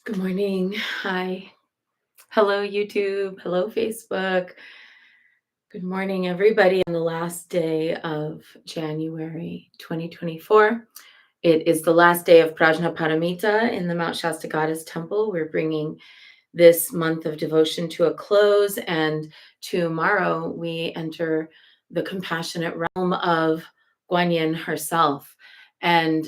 Good morning. Hi. Hello, YouTube. Hello, Facebook. Good morning, everybody, on the last day of January 2024. It is the last day of Prajnaparamita in the Mount Shasta Goddess Temple. We're bringing this month of devotion to a close, and tomorrow we enter the compassionate realm of Guanyin herself. And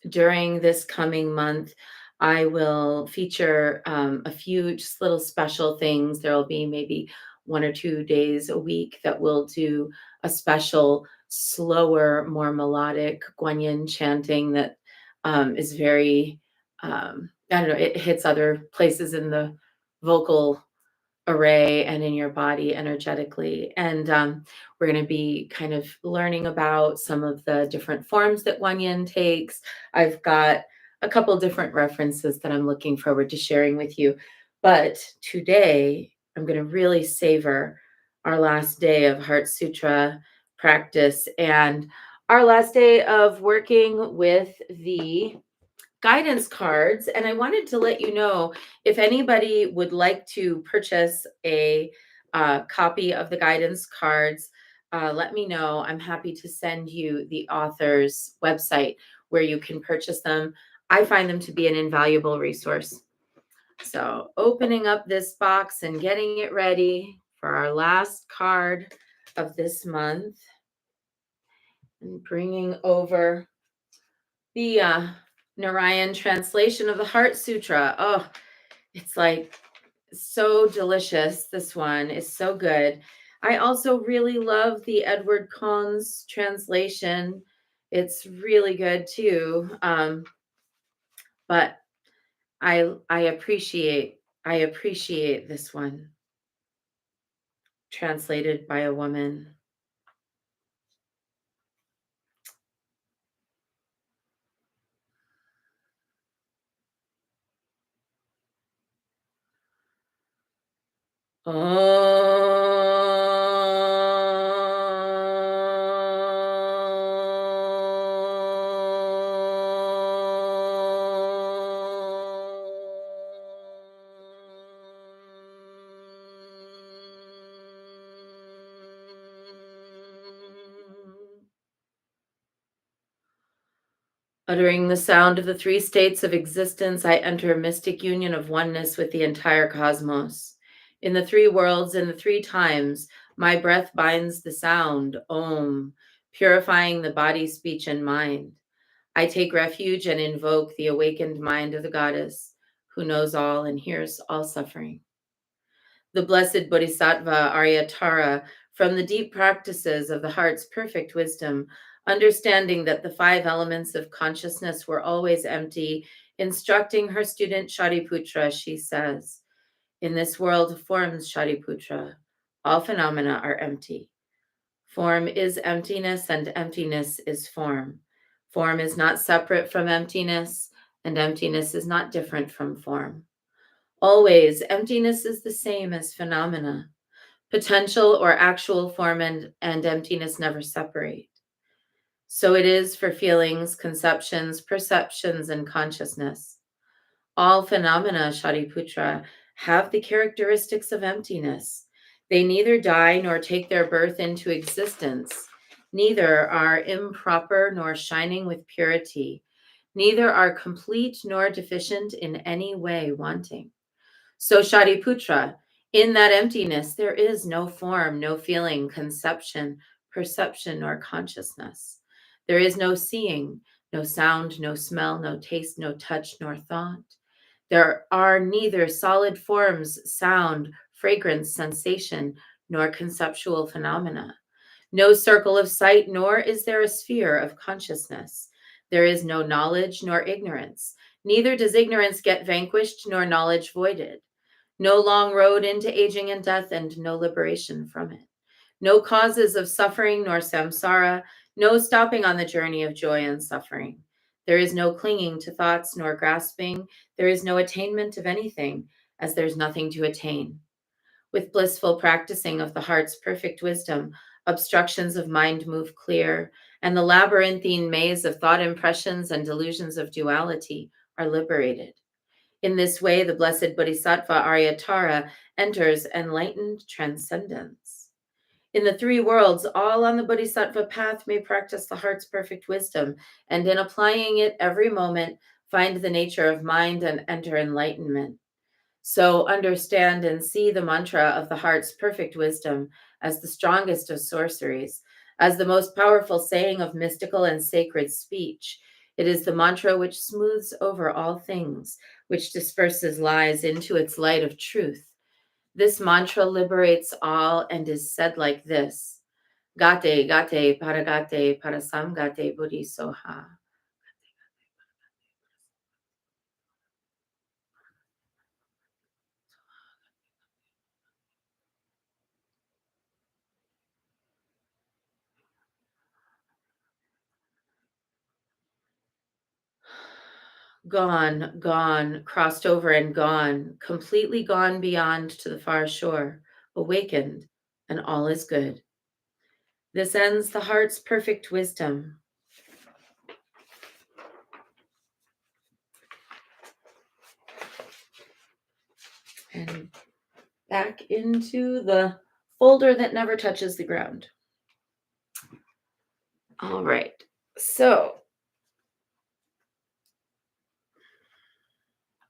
during this coming month, I will feature a few just little special things. There will be maybe 1 or 2 days a week that we'll do a special, slower, more melodic Guanyin chanting that is very I don't know, it hits other places in the vocal array and in your body energetically. And we're going to be kind of learning about some of the different forms that Guanyin takes. I've got a couple different references that I'm looking forward to sharing with you. But today, I'm going to really savor our last day of Heart Sutra practice and our last day of working with the guidance cards. And I wanted to let you know, if anybody would like to purchase a copy of the guidance cards, let me know. I'm happy to send you the author's website where you can purchase them. I find them to be an invaluable resource. So opening up this box and getting it ready for our last card of this month, and bringing over the Narayan translation of the Heart Sutra. Oh, it's like so delicious. This one is so good. I also really love the Edward Cohn's translation. It's really good too. But I appreciate this one, translated by a woman. Uttering the sound of the three states of existence, I enter a mystic union of oneness with the entire cosmos. In the three worlds and the three times, my breath binds the sound, Om, purifying the body, speech, and mind. I take refuge and invoke the awakened mind of the goddess, who knows all and hears all suffering. The blessed Bodhisattva Aryatara, from the deep practices of the heart's perfect wisdom, understanding that the five elements of consciousness were always empty, instructing her student Shariputra, she says, in this world of forms, Shariputra, all phenomena are empty. Form is emptiness, and emptiness is form. Form is not separate from emptiness, and emptiness is not different from form. Always, emptiness is the same as phenomena. Potential or actual form and emptiness never separate. So it is for feelings, conceptions, perceptions, and consciousness. All phenomena, Shariputra, have the characteristics of emptiness. They neither die nor take their birth into existence. Neither are improper nor shining with purity. Neither are complete nor deficient in any way wanting. So, Shariputra, in that emptiness, there is no form, no feeling, conception, perception, nor consciousness. There is no seeing, no sound, no smell, no taste, no touch, nor thought. There are neither solid forms, sound, fragrance, sensation, nor conceptual phenomena. No circle of sight, nor is there a sphere of consciousness. There is no knowledge nor ignorance. Neither does ignorance get vanquished nor knowledge voided. No long road into aging and death, and no liberation from it. No causes of suffering nor samsara, no stopping on the journey of joy and suffering. There is no clinging to thoughts nor grasping. There is no attainment of anything, as there's nothing to attain. With blissful practicing of the heart's perfect wisdom, obstructions of mind move clear, and the labyrinthine maze of thought impressions and delusions of duality are liberated. In this way, the blessed Bodhisattva Aryatara enters enlightened transcendence. In the three worlds, all on the Bodhisattva path may practice the heart's perfect wisdom, and in applying it every moment, find the nature of mind and enter enlightenment. So understand and see the mantra of the heart's perfect wisdom as the strongest of sorceries, as the most powerful saying of mystical and sacred speech. It is the mantra which smooths over all things, which disperses lies into its light of truth. This mantra liberates all and is said like this: Gate, gate, paragate, parasamgate, buddhi soha. Gone, gone, crossed over and gone, completely gone beyond to the far shore, awakened, and all is good. This ends the heart's perfect wisdom. And back into the folder that never touches the ground. All right. So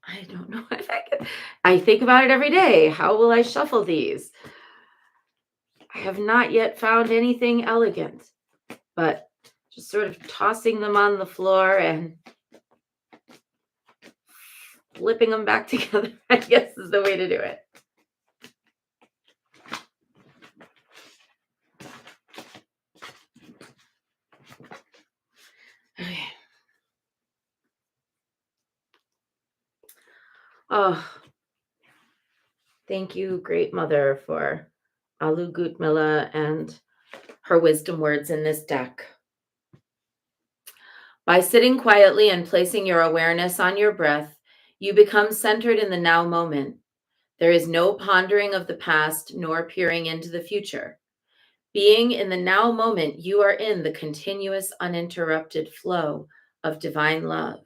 I don't know if I can. I think about it every day. How will I shuffle these? I have not yet found anything elegant, but just sort of tossing them on the floor and flipping them back together, I guess, is the way to do it. Okay. Oh, thank you, Great Mother, for Alu Gutmila and her wisdom words in this deck. By sitting quietly and placing your awareness on your breath, you become centered in the now moment. There is no pondering of the past nor peering into the future. Being in the now moment, you are in the continuous, uninterrupted flow of divine love.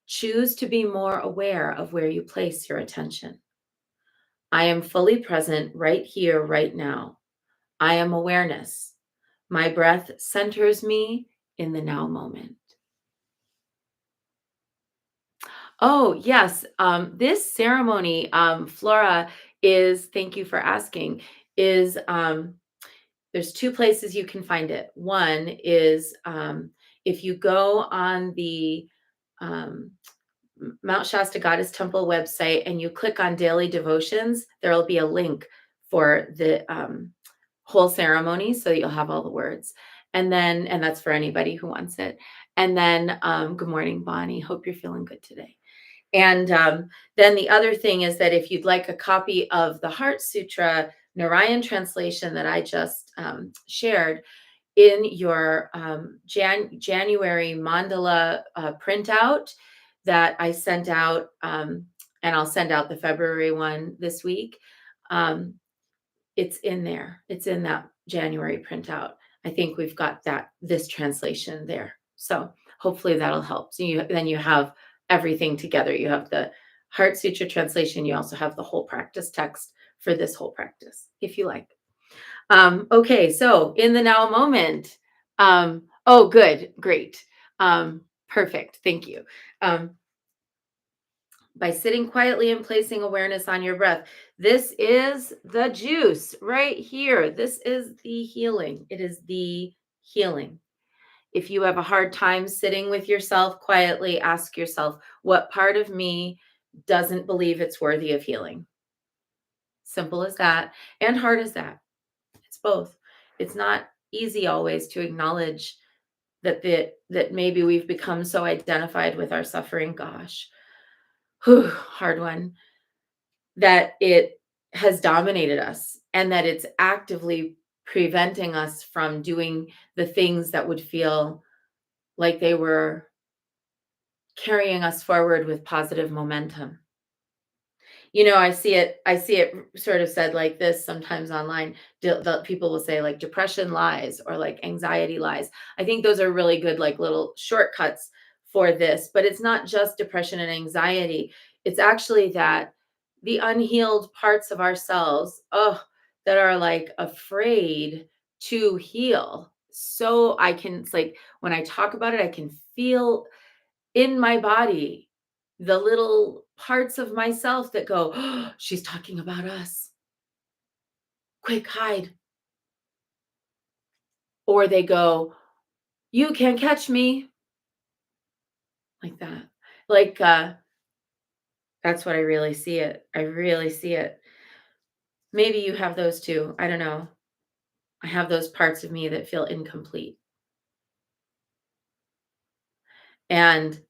Choose to be more aware of where you place your attention. I am fully present right here, right now. I am awareness. My breath centers me in the now moment. Oh, yes. This ceremony, Flora, is, thank you for asking, is there's two places you can find it. One is if you go on the um, Mount Shasta Goddess Temple website and you click on daily devotions, there will be a link for the whole ceremony so that you'll have all the words. And that's for anybody who wants it. And then, good morning, Bonnie. Hope you're feeling good today. And then the other thing is that if you'd like a copy of the Heart Sutra Narayan translation that I just shared in your January mandala printout that I sent out, and I'll send out the February one this week, it's in there. It's in that January printout. I think we've got this translation there. So hopefully that'll help. So then you have everything together. You have the Heart Sutra translation. You also have the whole practice text for this whole practice, if you like. Okay, so in the now moment. Oh, good, great. Perfect. Thank you. By sitting quietly and placing awareness on your breath. This is the juice right here. This is the healing. It is the healing. If you have a hard time sitting with yourself quietly, ask yourself, what part of me doesn't believe it's worthy of healing? Simple as that, and hard as that. It's both. It's not easy always to acknowledge that maybe we've become so identified with our suffering. Gosh, hard one. That it has dominated us and that it's actively preventing us from doing the things that would feel like they were carrying us forward with positive momentum. I see it sort of said like this sometimes online. The people will say like depression lies or like anxiety lies. I think those are really good like little shortcuts for this, but it's not just depression and anxiety. It's actually that the unhealed parts of ourselves, oh, that are like afraid to heal. So I can, it's like when I talk about it, I can feel in my body the little parts of myself that go, oh, she's talking about us. Quick, hide. Or they go, you can't catch me, like that. Like, that's what I really see it. I really see it. Maybe you have those too. I don't know. I have those parts of me that feel incomplete. And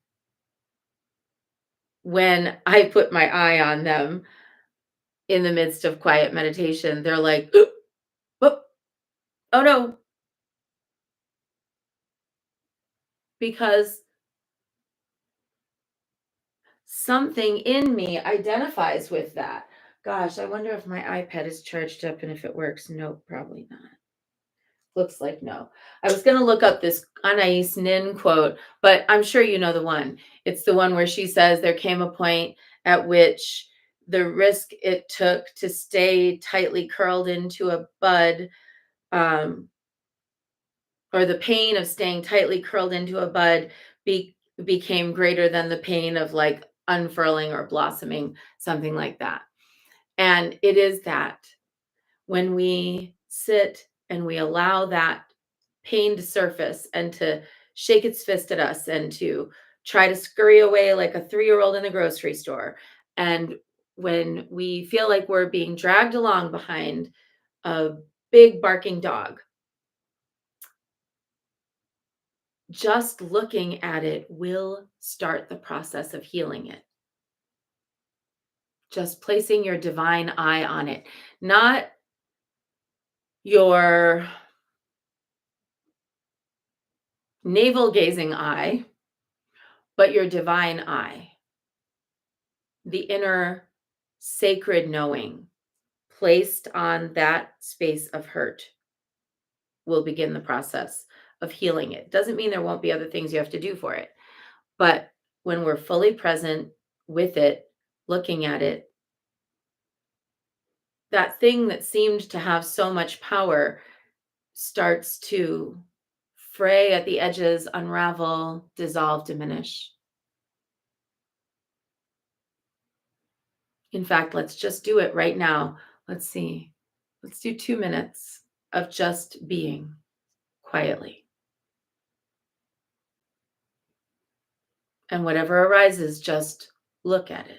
when I put my eye on them in the midst of quiet meditation, they're like, oh, oh no, because something in me identifies with that. Gosh, I wonder if my iPad is charged up and if it works. Nope, probably not. Looks like no. I was gonna look up this Anais Nin quote, but I'm sure you know the one. It's the one where she says there came a point at which the risk it took to stay tightly curled into a bud, um, or the pain of staying tightly curled into a bud became greater than the pain of like unfurling or blossoming, something like that. And it is that when we sit and we allow that pain to surface and to shake its fist at us and to try to scurry away like a 3-year-old in the grocery store. And when we feel like we're being dragged along behind a big barking dog, just looking at it will start the process of healing it. Just placing your divine eye on it, not your navel gazing eye, but your divine eye, the inner sacred knowing placed on that space of hurt will begin the process of healing it. Doesn't mean there won't be other things you have to do for it. But when we're fully present with it, looking at it, that thing that seemed to have so much power starts to fray at the edges, unravel, dissolve, diminish. In fact, let's just do it right now. Let's see. Let's do 2 minutes of just being quietly. And whatever arises, just look at it.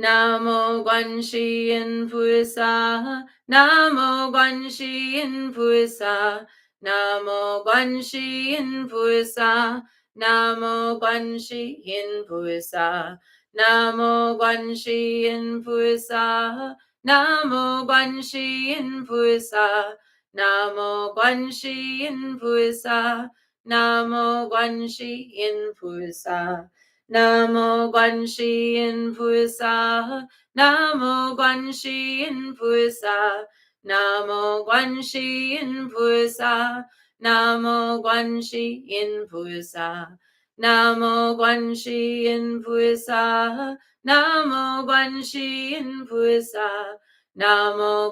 Namo Guanxi Yin Pusa, Namo Guanxi Yin Pusa, Namo Guanxi Yin Pusa, Namo Guanxi Yin Pusa, Namo Guanxi Yin Pusa, Namo Guanxi Yin Pusa, Namo Guanxi Yin Pusa, Namo Guanxi Yin Pusa. Namo Guanxi Yin Pusa, Namo Guanxi Yin Pusa, Namo Guanxi Yin Pusa, Namo Guanxi Yin Pusa, Namo Guanxi Yin Pusa, Namo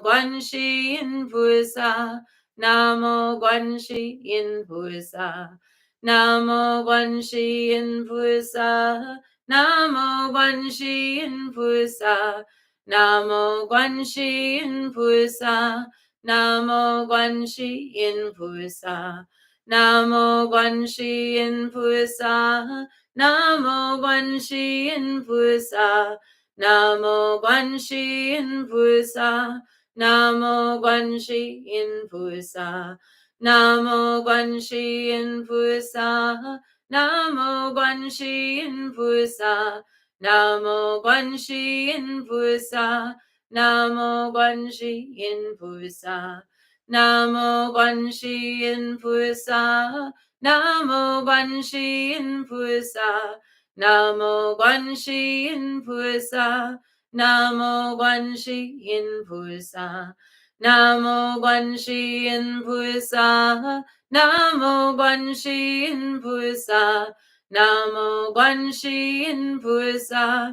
Guanxi Yin Pusa, Namo Guanxi Yin Pusa, Namo Guanxi Yin Pusa. Namo Guanxi Yin Pusa, Namo Guanxi Yin Pusa, Namo Guanxi Yin Pusa, Namo Guanxi Yin Pusa, Namo Guanxi Yin Pusa, Namo Guanxi Yin Pusa, Namo Guanxi Yin Pusa, Namo Guanxi Yin Pusa. Namo Guanxi Yin Pusa, Namo Guanxi Yin Pusa, Namo Guanxi Yin Pusa, Namo Guanxi Yin Pusa, Namo Guanxi Yin Pusa, Namo Guanxi Yin Pusa, Namo Guanxi Yin Pusa, Namo Guanxi Yin Pusa. Namo Guanxi Yin Pusa, Namo Guanxi Yin Pusa, Namo Guanxi Yin Pusa,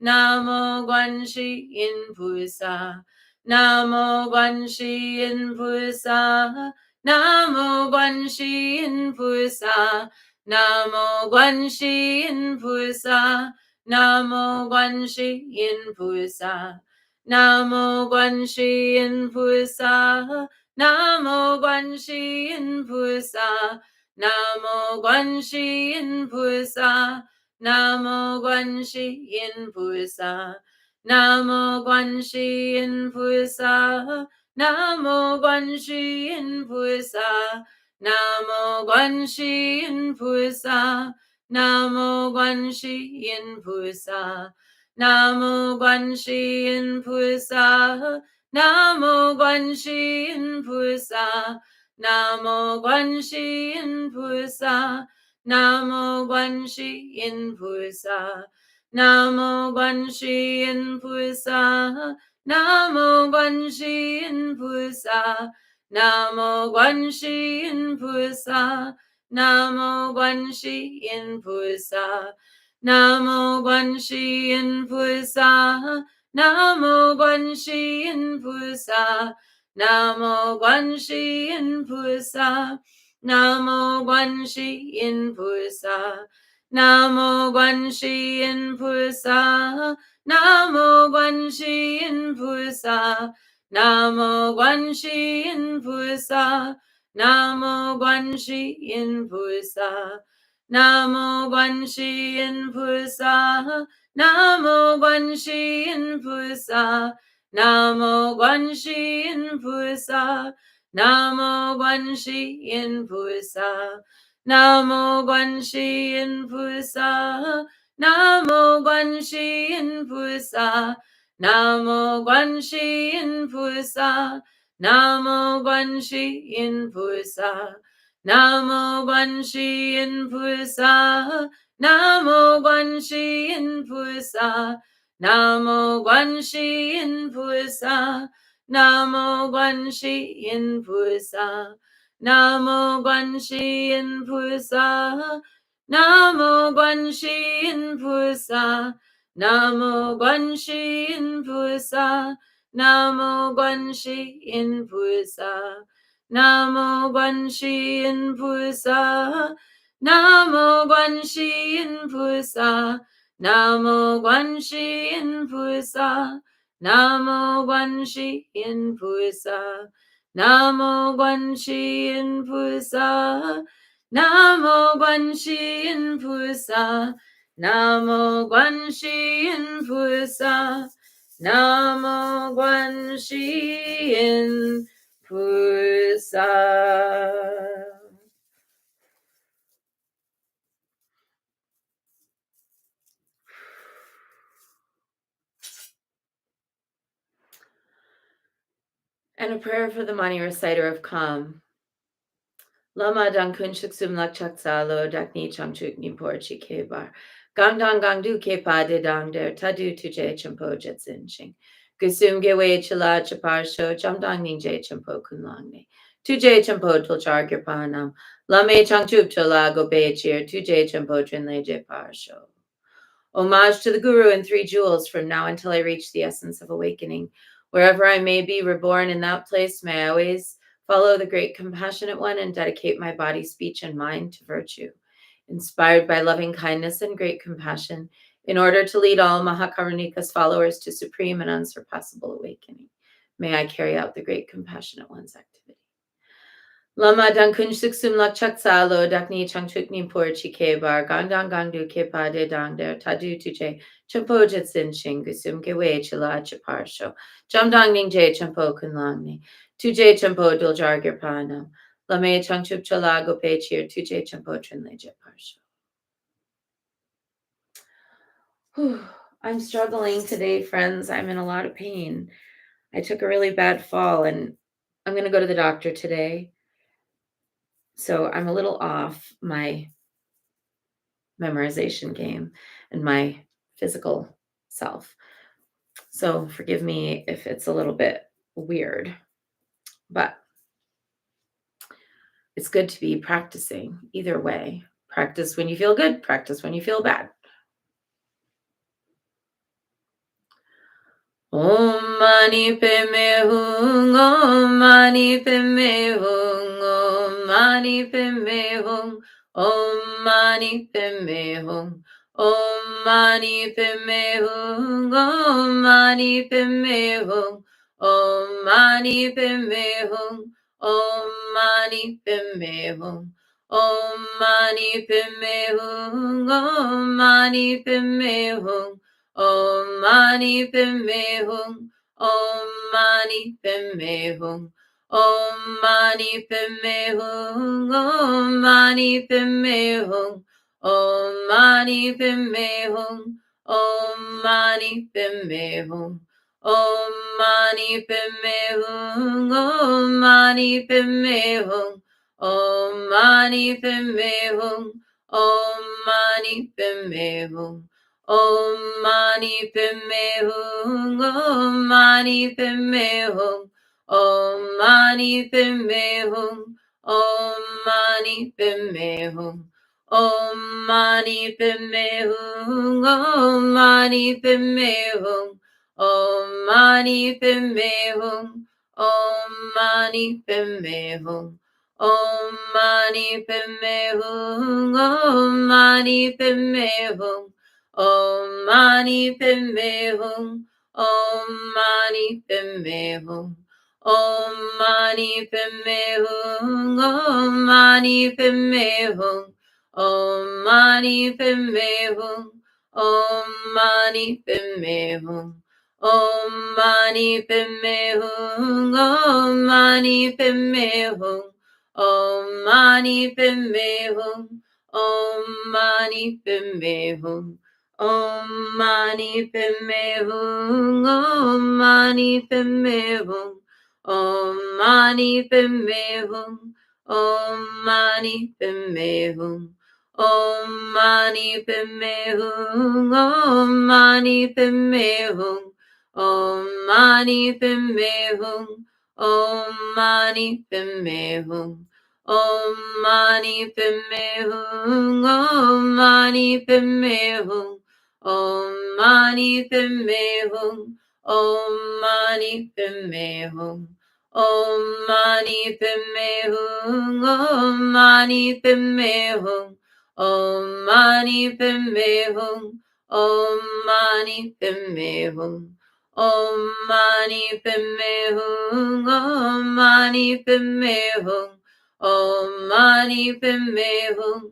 Namo Guanxi Yin Pusa, Namo Guanxi Yin Pusa, Namo Guanxi Yin Pusa, Namo Guanxi Yin Pusa, Namo Guanxi Yin Pusa. Namo Guanxi Yin Pusa, Namo Guanxi Yin Pusa, Namo Guanxi Yin Pusa, Namo Guanxi Yin Pusa, Namo Guanxi Yin Pusa, Namo Guanxi Yin Pusa, Namo Guanxi Yin Pusa, Namo Guanxi Yin Pusa. Namo Guanxi Yin Pusa, Namo Guanxi Yin Pusa, Namo Guanxi Yin Pusa, Namo Guanxi Yin Pusa, Namo Guanxi Yin Pusa, Namo Guanxi Yin Pusa, Namo Guanxi Yin Pusa, Namo Guanxi Yin Pusa. Namo Guanxi Yin Pusa, Namo Guanxi Yin Pusa, Namo Guanxi Yin Pusa, Namo Guanxi Yin Pusa, Namo Guanxi Yin Pusa, Namo Guanxi Yin Pusa, Namo Guanxi Yin Pusa, Namo Guanxi Yin Pusa. Namo Guanxi Yin Pusa, Namo Guanxi Yin Pusa, Namo Guanxi Yin Pusa, Namo Guanxi Yin Pusa, Namo Guanxi Yin Pusa, Namo Guanxi Yin Pusa, Namo Guanxi Yin Pusa, Namo Guanxi Yin Pusa. Namo Guanxi Yin Pusa, Namo Guanxi Yin Pusa, Namo Guanxi Yin Pusa, Namo Guanxi Yin Pusa, Namo Guanxi Yin Pusa, Namo Guanxi Yin Pusa, Namo Guanxi Yin Pusa, Namo Guanxi Yin Pusa. Namo Guanxi Yin Pusa, Namo Guanxi Yin Pusa, Namo Guanxi Yin Pusa, Namo Guanxi Yin Pusa, Namo Guanxi Yin Pusa, Namo Guanxi Yin Pusa, Namo Guanxin Pusa. Namo Guanxin Pusa. And a prayer for the Mani reciter of Kam. Lama dang kun shuksum lak chaksa lo dakni changchuk ni porchi kebar. Gang dang gang du ke pa de dang der tadu tuje champo jetsin ching. Gusum gewe chila chapar sho jam dang ning je champo kunlang ne. Tuje champo tulchar girpanam. Lame changchup chola go be cheer tuje champo trin le je par sho. Homage to the Guru and three jewels from now until I reach the essence of awakening. Wherever I may be reborn in that place, may I always follow the great compassionate one and dedicate my body, speech, and mind to virtue. Inspired by loving kindness and great compassion, in order to lead all Mahakarunika's followers to supreme and unsurpassable awakening, may I carry out the great compassionate one's activity. Lama dan kun suksum lak chaksa lo dakni changchukni por chike bar gangdang gangdu ke pa de dang der tadu tuje champo jetsin shing gusum gewe chila chaparsho jamdang ning je champo kunlangni tuje champo duljar girpanam lame changchup chala go pe cheer tuje champo trinle jeparsho. I'm struggling today, friends. I'm in a lot of pain. I took a really bad fall and I'm going to go to the doctor today. So I'm a little off my memorization game and my physical self. So forgive me if it's a little bit weird, but it's good to be practicing either way. Practice when you feel good, practice when you feel bad. Om Mani Padme Hum, Om Mani Padme Hum, Om Mani Padme Hum, Om Mani Padme Hum, Om Mani Padme Hum, Om Mani Padme Hum, Om Mani Padme Hum, Om Mani Padme Hum, Om Mani Padme Hum, Om Mani Padme Hum. Om Mani Padme Hum, Om Mani Padme Hum, Om Mani Padme Hum, Om Mani Padme Hum, Om Mani Padme Hum, Om Mani Padme Hum, Om Mani Padme Hum, Om Mani Padme Hum, Om Mani Padme Hum, Om Mani Padme Hum. Om Mani Padme Hum, Om Mani Padme Hum, Om Mani Padme Hum, Om Mani Padme Hum, Om Mani Padme Hum, Om Mani Padme Hum, Om Mani Padme Hum, Om Mani Padme Hum, Om Mani Padme Hum, Om Mani Padme Hum. Om Mani Padme Hum, Om Mani Padme Hum, Om Mani Padme Hum, Om Mani Padme Hum, Om Mani Padme Hum, Om Mani Padme Hum, Om Mani Padme Hum, Om Mani Padme Hum, Om Mani Padme Hum, Om Mani Padme Hum. Om Mani Padme Hum, Om Mani Padme Hum, Om Mani Padme Hum, Om Mani Padme Hum, Om Mani Padme Hum, Om Mani Padme Hum, Om Mani Padme Hum, Om Mani Padme Hum. Om Mani Padme Hum, Om Mani Padme Hum, Om Mani Padme Hum, Om Mani Padme Hum, Om Mani Padme Hum, Om Mani Padme Hum, Om Mani Padme Hum, Om Mani Padme Hum, Om Mani Padme Hum, Om Mani Padme Hum, Om Mani Padme Hum,